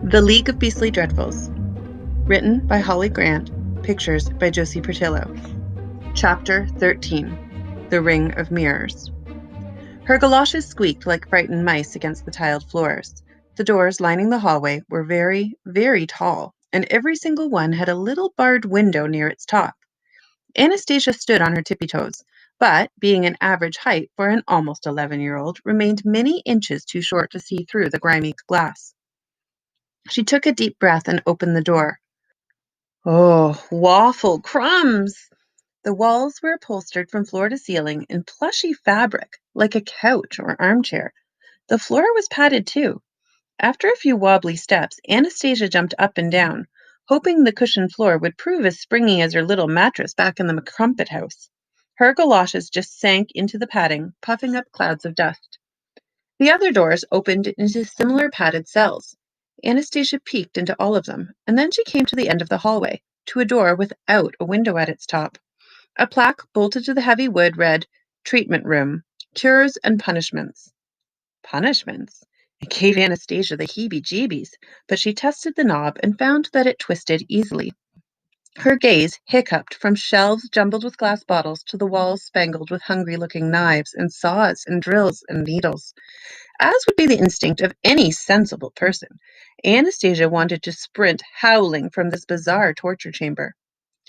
The League of Beastly Dreadfuls. Written by Holly Grant. Pictures by Josie Portillo. Chapter 13. The Ring of Mirrors. Her galoshes squeaked like frightened mice against the tiled floors. The doors lining the hallway were very, very tall, and every single one had a little barred window near its top. Anastasia stood on her tippy toes, but, being an average height for an almost 11-year-old, remained many inches too short to see through the grimy glass. She took a deep breath and opened the door. Oh, waffle crumbs! The walls were upholstered from floor to ceiling in plushy fabric, like a couch or armchair. The floor was padded too. After a few wobbly steps, Anastasia jumped up and down, hoping the cushioned floor would prove as springy as her little mattress back in the McCrumpet house. Her galoshes just sank into the padding, puffing up clouds of dust. The other doors opened into similar padded cells. Anastasia peeked into all of them, and then she came to the end of the hallway, to a door without a window at its top. A plaque bolted to the heavy wood read, "Treatment Room, Cures and Punishments." Punishments? It gave Anastasia the heebie-jeebies, but she tested the knob and found that it twisted easily. Her gaze hiccuped from shelves jumbled with glass bottles to the walls spangled with hungry-looking knives and saws and drills and needles. As would be the instinct of any sensible person, Anastasia wanted to sprint howling from this bizarre torture chamber.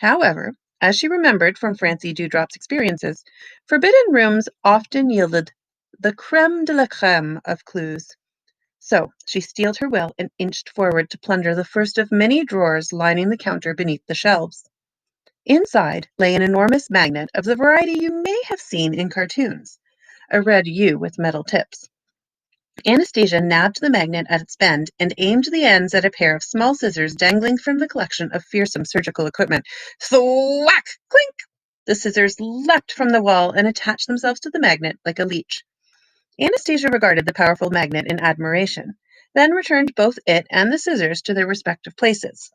However, as she remembered from Francie Dewdrop's experiences, forbidden rooms often yielded the creme de la creme of clues. So she steeled her will and inched forward to plunder the first of many drawers lining the counter beneath the shelves. Inside lay an enormous magnet of the variety you may have seen in cartoons, a red U with metal tips. Anastasia nabbed the magnet at its bend and aimed the ends at a pair of small scissors dangling from the collection of fearsome surgical equipment. Thwack! Clink! The scissors leapt from the wall and attached themselves to the magnet like a leech. Anastasia regarded the powerful magnet in admiration, then returned both it and the scissors to their respective places.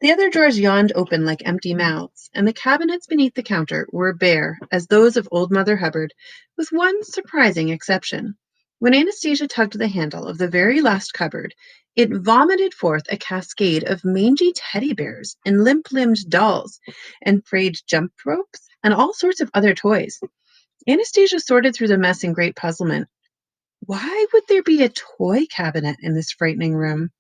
The other drawers yawned open like empty mouths, and the cabinets beneath the counter were bare as those of old Mother Hubbard, with one surprising exception. When Anastasia tugged the handle of the very last cupboard, it vomited forth a cascade of mangy teddy bears and limp-limbed dolls and frayed jump ropes and all sorts of other toys. Anastasia sorted through the mess in great puzzlement. Why would there be a toy cabinet in this frightening room?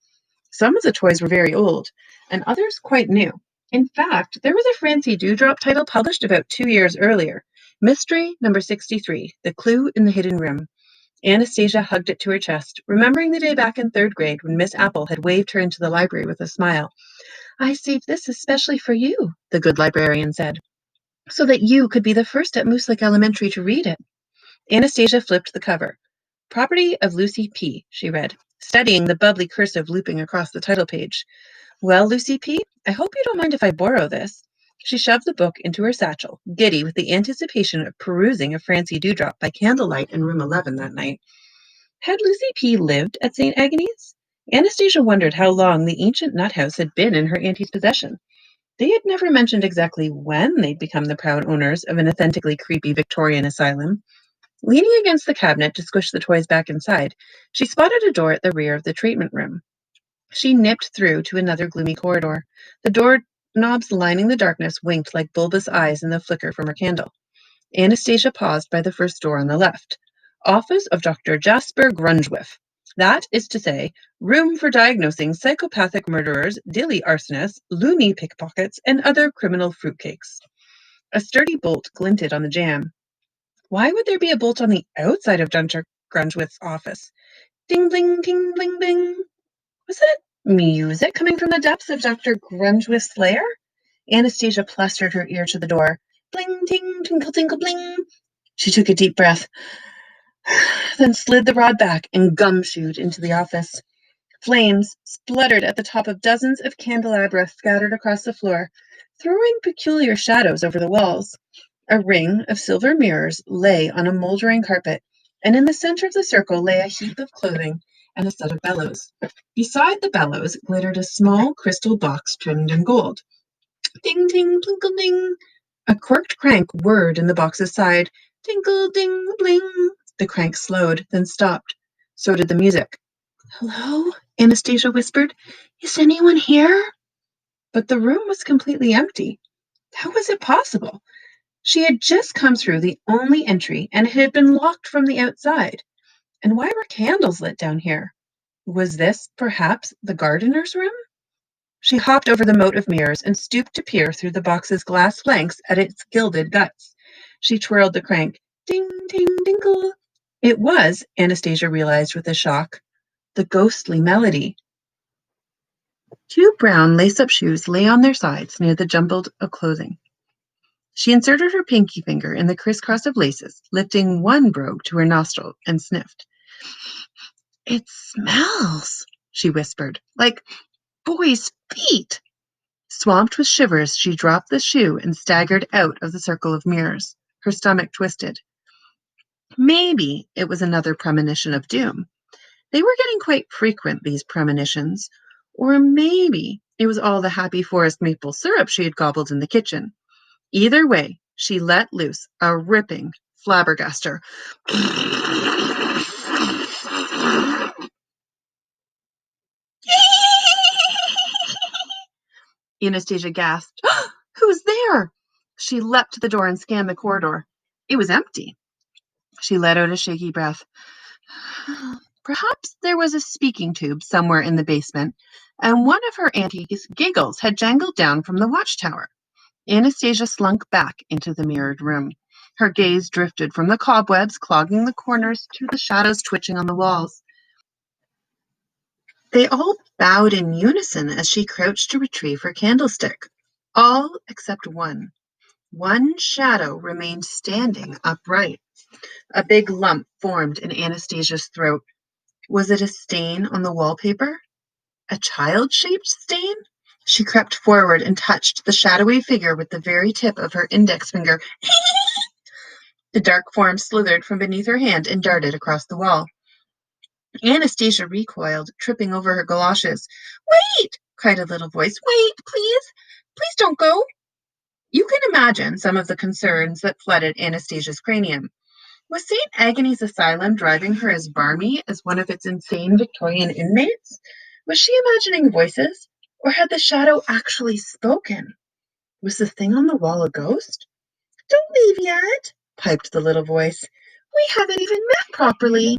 Some of the toys were very old, and others quite new. In fact, there was a Francie Dewdrop title published about 2 years earlier, Mystery Number 63, The Clue in the Hidden Room. Anastasia hugged it to her chest, remembering the day back in 3rd grade when Miss Apple had waved her into the library with a smile. "I saved this especially for you," the good librarian said, "so that you could be the first at Moose Lake Elementary to read it." Anastasia flipped the cover. "Property of Lucy P.," she read, studying the bubbly cursive looping across the title page. "Well, Lucy P., I hope you don't mind if I borrow this." She shoved the book into her satchel, giddy with the anticipation of perusing a Francie Dewdrop by candlelight in room 11 that night. Had Lucy P. lived at St. Agnes? Anastasia wondered how long the ancient nut house had been in her auntie's possession. They had never mentioned exactly when they'd become the proud owners of an authentically creepy Victorian asylum. Leaning against the cabinet to squish the toys back inside, she spotted a door at the rear of the treatment room. She nipped through to another gloomy corridor. The door knobs lining the darkness winked like bulbous eyes in the flicker from her candle. Anastasia paused by the first door on the left. Office of Dr. Jasper Grungewith. That is to say, room for diagnosing psychopathic murderers, dilly arsonists, loony pickpockets, and other criminal fruitcakes. A sturdy bolt glinted on the jamb. Why would there be a bolt on the outside of Dr. Grungewith's office? Ding, bling, ting, bling, bling. Was it music coming from the depths of Dr. Grungewith's lair? Anastasia plastered her ear to the door. Bling, ting, twinkle, tinkle, bling. She took a deep breath, then slid the rod back and gumshoed into the office. Flames spluttered at the top of dozens of candelabra scattered across the floor, throwing peculiar shadows over the walls. A ring of silver mirrors lay on a moldering carpet, and in the center of the circle lay a heap of clothing and a set of bellows. Beside the bellows glittered a small crystal box trimmed in gold. Ding, ding, twinkle, ding. A corked crank whirred in the box's side. Tinkle, ding, bling. The crank slowed, then stopped. So did the music. "Hello?" Anastasia whispered. Is anyone here? But the room was completely empty. How was it possible? She had just come through the only entry, and it had been locked from the outside. And why were candles lit down here? Was this, perhaps, the gardener's room? She hopped over the moat of mirrors and stooped to peer through the box's glass flanks at its gilded guts. She twirled the crank. Ding, ding, dinkle. It was, Anastasia realized with a shock, the ghostly melody. Two brown lace-up shoes lay on their sides near the jumbled of clothing. She inserted her pinky finger in the crisscross of laces, lifting one brogue to her nostril, and sniffed. It smells, she whispered, like boys' feet. Swamped with shivers, she dropped the shoe and staggered out of the circle of mirrors. Her stomach twisted. Maybe it was another premonition of doom. They were getting quite frequent, these premonitions. Or maybe it was all the happy forest maple syrup she had gobbled in the kitchen. Either way, she let loose a ripping flabbergaster. Anastasia gasped. Who's there? She leapt to the door and scanned the corridor. It was empty. She let out a shaky breath. Perhaps there was a speaking tube somewhere in the basement, and one of her auntie's giggles had jangled down from the watchtower. Anastasia slunk back into the mirrored room. Her gaze drifted from the cobwebs clogging the corners to the shadows twitching on the walls. They all bowed in unison as she crouched to retrieve her candlestick. All except one. One shadow remained standing upright. A big lump formed in Anastasia's throat. Was it a stain on the wallpaper? A child-shaped stain? She crept forward and touched the shadowy figure with the very tip of her index finger. The dark form slithered from beneath her hand and darted across the wall. Anastasia recoiled, tripping over her galoshes. Wait! Cried a little voice. Wait, please! Please don't go! You can imagine some of the concerns that flooded Anastasia's cranium. Was St. Agnes Asylum driving her as barmy as one of its insane Victorian inmates? Was she imagining voices? Or had the shadow actually spoken? Was the thing on the wall a ghost? Don't leave yet, piped the little voice. We haven't even met properly.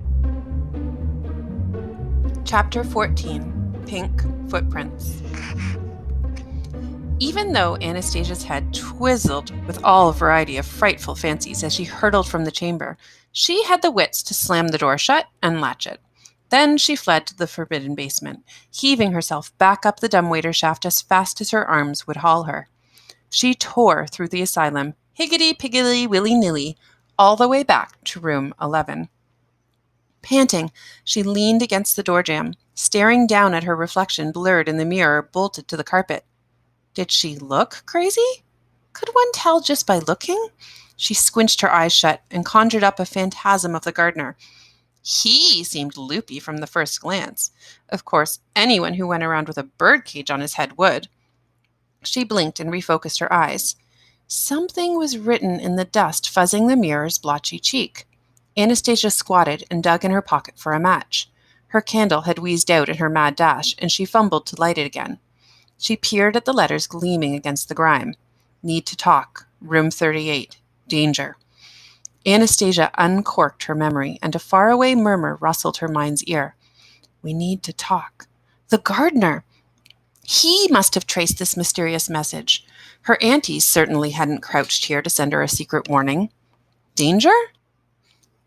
Chapter 14, Pink Footprints. Even though Anastasia's head twizzled with all a variety of frightful fancies as she hurtled from the chamber, she had the wits to slam the door shut and latch it. Then she fled to the forbidden basement, heaving herself back up the dumbwaiter shaft as fast as her arms would haul her. She tore through the asylum, higgity-piggity willy-nilly, all the way back to room 11. Panting, she leaned against the door jamb, staring down at her reflection blurred in the mirror bolted to the carpet. Did she look crazy? Could one tell just by looking? She squinched her eyes shut and conjured up a phantasm of the gardener. He seemed loopy from the first glance. Of course, anyone who went around with a birdcage on his head would. She blinked and refocused her eyes. Something was written in the dust fuzzing the mirror's blotchy cheek. Anastasia squatted and dug in her pocket for a match. Her candle had wheezed out in her mad dash, and she fumbled to light it again. She peered at the letters gleaming against the grime. Need to talk. Room 38. Danger. Anastasia uncorked her memory, and a faraway murmur rustled her mind's ear. We need to talk. The gardener! He must have traced this mysterious message. Her aunties certainly hadn't crouched here to send her a secret warning. Danger?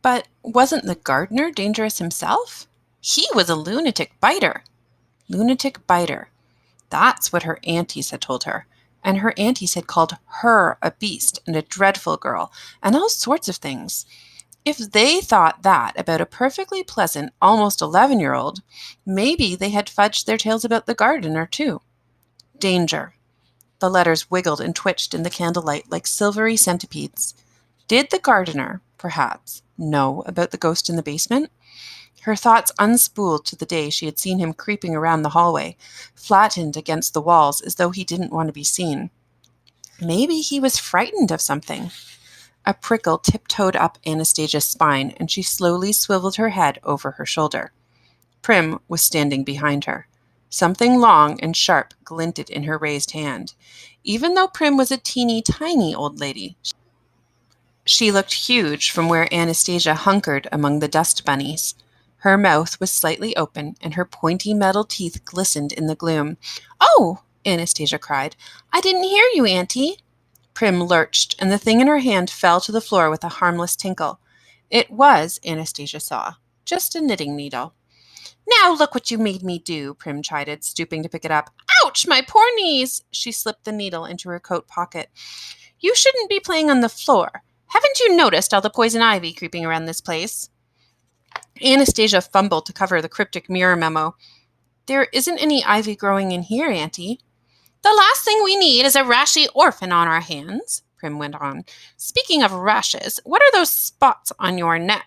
But wasn't the gardener dangerous himself? He was a lunatic biter. Lunatic biter. That's what her aunties had told her. And her aunties had called her a beast and a dreadful girl and all sorts of things. If they thought that about a perfectly pleasant, almost 11-year-old, maybe they had fudged their tales about the gardener too. Danger. The letters wiggled and twitched in the candlelight like silvery centipedes. Did the gardener, perhaps, know about the ghost in the basement? Her thoughts unspooled to the day she had seen him creeping around the hallway, flattened against the walls as though he didn't want to be seen. Maybe he was frightened of something. A prickle tiptoed up Anastasia's spine, and she slowly swiveled her head over her shoulder. Prim was standing behind her. Something long and sharp glinted in her raised hand. Even though Prim was a teeny tiny old lady, she looked huge from where Anastasia hunkered among the dust bunnies. Her mouth was slightly open, and her pointy metal teeth glistened in the gloom. "Oh!" Anastasia cried. "I didn't hear you, Auntie." Prim lurched, and the thing in her hand fell to the floor with a harmless tinkle. It was, Anastasia saw, just a knitting needle. "Now look what you made me do," Prim chided, stooping to pick it up. "Ouch, my poor knees!" She slipped the needle into her coat pocket. "You shouldn't be playing on the floor. Haven't you noticed all the poison ivy creeping around this place?" Anastasia fumbled to cover the cryptic mirror memo. "There isn't any ivy growing in here, Auntie." "The last thing we need is a rashy orphan on our hands," Prim went on. "Speaking of rashes, what are those spots on your neck?"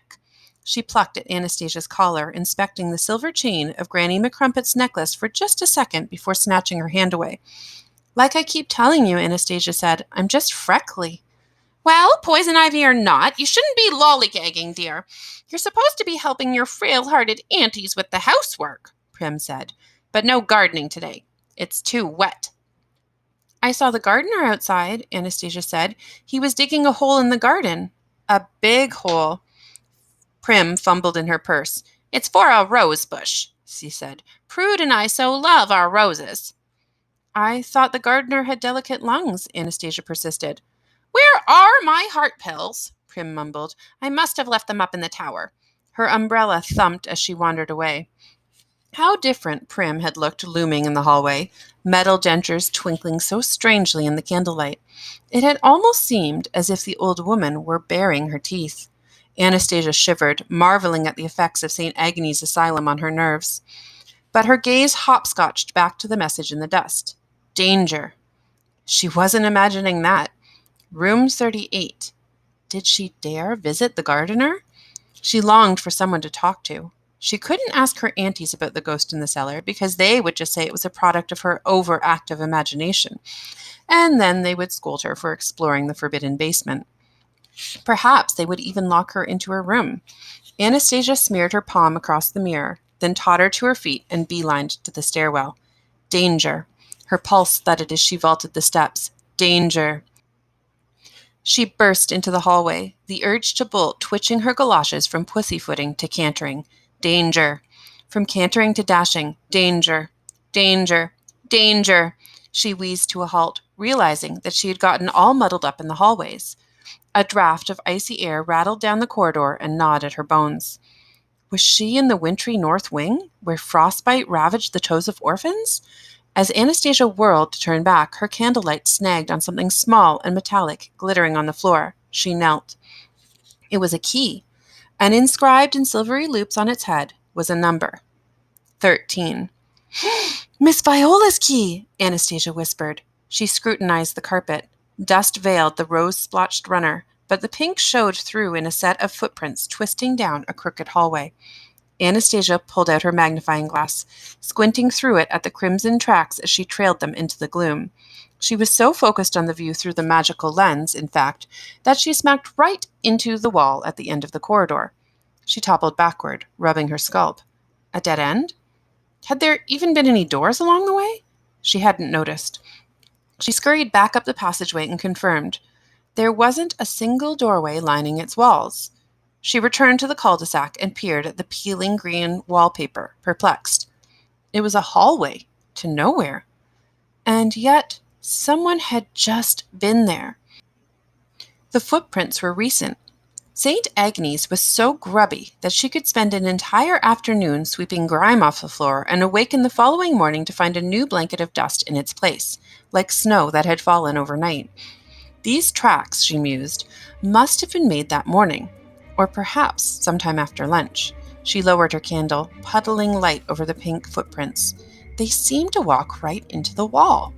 She plucked at Anastasia's collar, inspecting the silver chain of Granny McCrumpet's necklace for just a second before snatching her hand away. "Like I keep telling you," Anastasia said, "I'm just freckly." "Well, poison ivy or not, you shouldn't be lollygagging, dear. You're supposed to be helping your frail-hearted aunties with the housework," Prim said. "But no gardening today. It's too wet." "I saw the gardener outside," Anastasia said. "He was digging a hole in the garden." "A big hole." Prim fumbled in her purse. "It's for a rose bush," she said. "Prude and I so love our roses." "I thought the gardener had delicate lungs," Anastasia persisted. "Where are my heart pills?" Prim mumbled. "I must have left them up in the tower." Her umbrella thumped as she wandered away. How different Prim had looked looming in the hallway, metal dentures twinkling so strangely in the candlelight. It had almost seemed as if the old woman were baring her teeth. Anastasia shivered, marveling at the effects of St. Agnes' asylum on her nerves. But her gaze hopscotched back to the message in the dust. Danger. She wasn't imagining that. Room 38. Did she dare visit the gardener? She longed for someone to talk to. She couldn't ask her aunties about the ghost in the cellar because they would just say it was a product of her overactive imagination, and then they would scold her for exploring the forbidden basement. Perhaps they would even lock her into her room. Anastasia smeared her palm across the mirror, then tottered to her feet and beelined to the stairwell. Danger. Her pulse thudded as she vaulted the steps. Danger. She burst into the hallway, the urge to bolt twitching her galoshes from pussyfooting to cantering. Danger. From cantering to dashing. Danger. Danger. Danger. She wheezed to a halt, realizing that she had gotten all muddled up in the hallways. A draft of icy air rattled down the corridor and gnawed at her bones. Was she in the wintry north wing, where frostbite ravaged the toes of orphans? As Anastasia whirled to turn back, her candlelight snagged on something small and metallic glittering on the floor. She knelt. It was a key, and inscribed in silvery loops on its head was a number. 13. "Miss Viola's key," Anastasia whispered. She scrutinized the carpet. Dust veiled the rose-splotched runner, but the pink showed through in a set of footprints twisting down a crooked hallway. Anastasia pulled out her magnifying glass, squinting through it at the crimson tracks as she trailed them into the gloom. She was so focused on the view through the magical lens, in fact, that she smacked right into the wall at the end of the corridor. She toppled backward, rubbing her scalp. A dead end? Had there even been any doors along the way? She hadn't noticed. She scurried back up the passageway and confirmed. There wasn't a single doorway lining its walls. She returned to the cul-de-sac and peered at the peeling green wallpaper, perplexed. It was a hallway to nowhere. And yet, someone had just been there. The footprints were recent. St. Agnes was so grubby that she could spend an entire afternoon sweeping grime off the floor and awaken the following morning to find a new blanket of dust in its place, like snow that had fallen overnight. These tracks, she mused, must have been made that morning, or perhaps sometime after lunch. She lowered her candle, puddling light over the pink footprints. They seemed to walk right into the wall.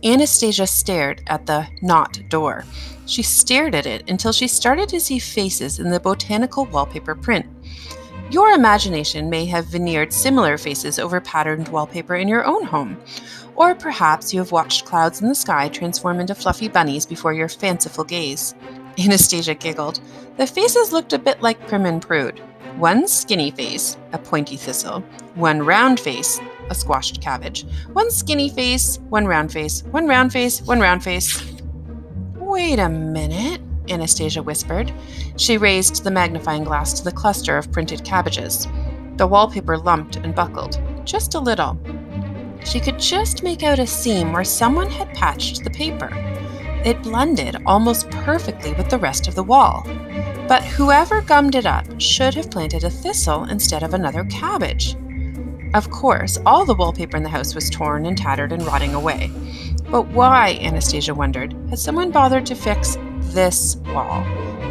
Anastasia stared at the not door. She stared at it until she started to see faces in the botanical wallpaper print. Your imagination may have veneered similar faces over patterned wallpaper in your own home. Or perhaps you have watched clouds in the sky transform into fluffy bunnies before your fanciful gaze. Anastasia giggled. The faces looked a bit like Prim and Prude. One skinny face, a pointy thistle. One round face, a squashed cabbage. One skinny face, one round face, one round face, one round face. Wait a minute, Anastasia whispered. She raised the magnifying glass to the cluster of printed cabbages. The wallpaper lumped and buckled, just a little. She could just make out a seam where someone had patched the paper. It blended almost perfectly with the rest of the wall. But whoever gummed it up should have planted a thistle instead of another cabbage. Of course, all the wallpaper in the house was torn and tattered and rotting away. But why, Anastasia wondered, had someone bothered to fix this wall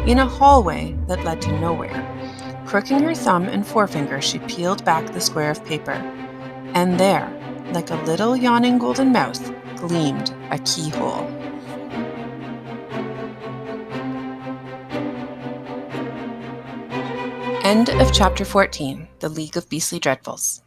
in a hallway that led to nowhere? Crooking her thumb and forefinger, she peeled back the square of paper. And there, like a little yawning golden mouth, gleamed a keyhole. End of Chapter 14, The League of Beastly Dreadfuls.